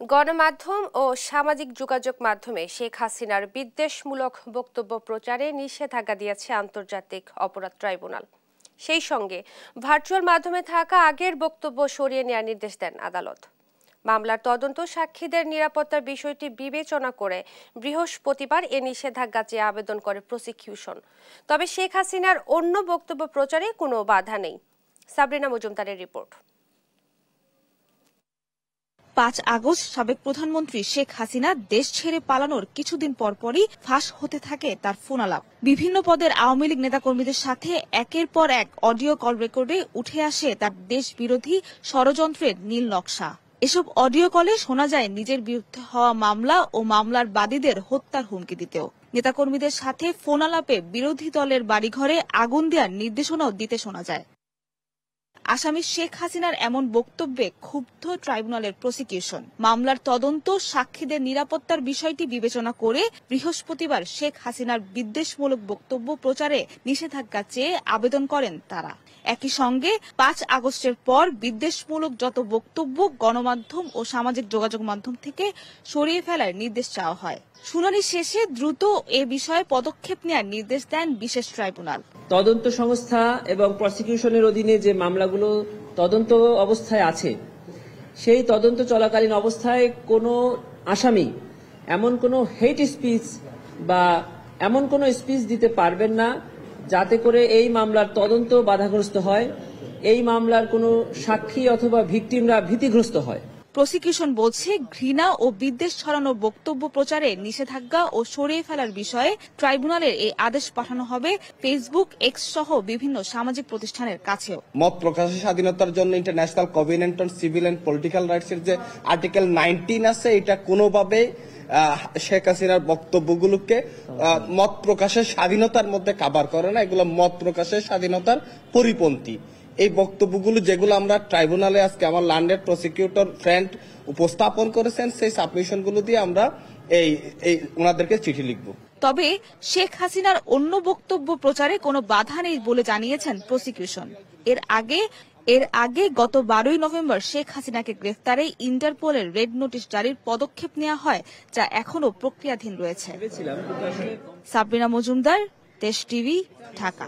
গণমাধ্যম ও সামাজিক যোগাযোগ মাধ্যমে শেখ হাসিনার বিদ্বেষমূলক বক্তব্য প্রচারে নিষেধাজ্ঞা দিয়েছে আন্তর্জাতিক অপরাধ ট্রাইব্যুনাল। সেই সঙ্গে ভার্চুয়াল মাধ্যমে থাকা আগের বক্তব্য সরিয়ে নেওয়ার নির্দেশ দেন আদালত। মামলার তদন্ত সাক্ষীদের নিরাপত্তার বিষয়টি বিবেচনা করে বৃহস্পতিবার এ নিষেধাজ্ঞা চেয়ে আবেদন করে প্রসিকিউশন। তবে শেখ হাসিনার অন্য বক্তব্য প্রচারে কোনো বাধা নেই। সাবরিনা মজুমদারের রিপোর্ট। ৫ আগস্ট সাবেক প্রধানমন্ত্রী শেখ হাসিনা দেশ ছেড়ে পালানোর কিছুদিন পরপরই ফাঁস হতে থাকে তার ফোনালাপ। বিভিন্ন পদের আওয়ামী লীগ নেতাকর্মীদের সাথে একের পর এক অডিও কল রেকর্ডে উঠে আসে তার দেশ বিরোধী ষড়যন্ত্রের নীল নকশা। এসব অডিও কলে শোনা যায় নিজের বিরুদ্ধে হওয়া মামলা ও মামলার বাদীদের হত্যার হুমকি দিতেও। নেতাকর্মীদের সাথে ফোনালাপে বিরোধী দলের বাড়িঘরে আগুন দেওয়ার নির্দেশনাও দিতে শোনা যায়। আসামি শেখ হাসিনার এমন বক্তব্যে ক্ষুব্ধ ট্রাইব্যুনালের প্রসিকিউশন। মামলার তদন্ত সাক্ষীদের নিরাপত্তার বিষয়টি বিবেচনা করে বৃহস্পতিবার শেখ হাসিনার বিদ্বেষমূলক বক্তব্য প্রচারে নিষেধাজ্ঞা চেয়ে আবেদন করেন তারা। একই সঙ্গে ৫ আগস্টের পর বিদ্বেষমূলক যত বক্তব্য গণমাধ্যম ও সামাজিক যোগাযোগ মাধ্যম থেকে সরিয়ে ফেলার নির্দেশ চাওয়া হয়। শুনানি শেষে দ্রুত এ বিষয়ে পদক্ষেপ নেওয়ার নির্দেশ দেন বিশেষ ট্রাইব্যুনাল। তদন্ত সংস্থা এবং প্রসিকিউশনের অধীনে যে মামলাগুলো তদন্ত অবস্থায় আছে, সেই তদন্ত চলাকালীন অবস্থায় কোনো আসামি এমন কোনো হেট স্পিচ বা এমন কোনো স্পিচ দিতে পারবেন না যাতে করে এই মামলার তদন্ত বাধাগ্রস্ত হয়, এই মামলার কোনো সাক্ষী অথবা ভিকটিমরা ভীতিগ্রস্ত হয়। প্রসিকিউশন বলছে, ঘৃণা ও বিদ্বেষ ছড়ানোর বক্তব্য প্রচারে নিষেধাজ্ঞা ও সরিয়ে ফেলার বিষয়ে ট্রাইব্যুনালের এই আদেশ পাঠানো হবে ফেসবুক, এক্স সহ বিভিন্ন সামাজিক প্রতিষ্ঠানের কাছেও। মত প্রকাশের স্বাধীনতার জন্য international covenant on civil and political rights এর যে আর্টিকেল 19 আছে, এটা কোনোভাবে শেখ হাসিনার বক্তব্যগুলোকে মত প্রকাশের স্বাধীনতার মধ্যে কাভার করে না। এগুলো মত প্রকাশের স্বাধীনতার পরিপন্থী। এই বক্তব্যগুলো যেগুলো আমরা ট্রাইব্যুনালে আজকে আমার ল্যান্ডেড প্রসিকিউটর ফ্রেন্ড উপস্থাপন করেছেন, সেই সাবমিশনগুলো দিয়ে আমরা এই ওনাদেরকে চিঠি লিখব। তবে শেখ হাসিনার অন্য বক্তব্য প্রচারে কোনো বাধা নেই বলে জানিয়েছেন প্রসিকিউশন। এর আগে গত 12ই নভেম্বর শেখ হাসিনাকে গ্রেফতারে ইন্টারপোলের রেড নোটিশ জারির পদক্ষেপ নেওয়া হয়, যা এখনো প্রক্রিয়াধীন রয়েছে। সাবরিনা মজুমদার, দেশ টিভি, ঢাকা।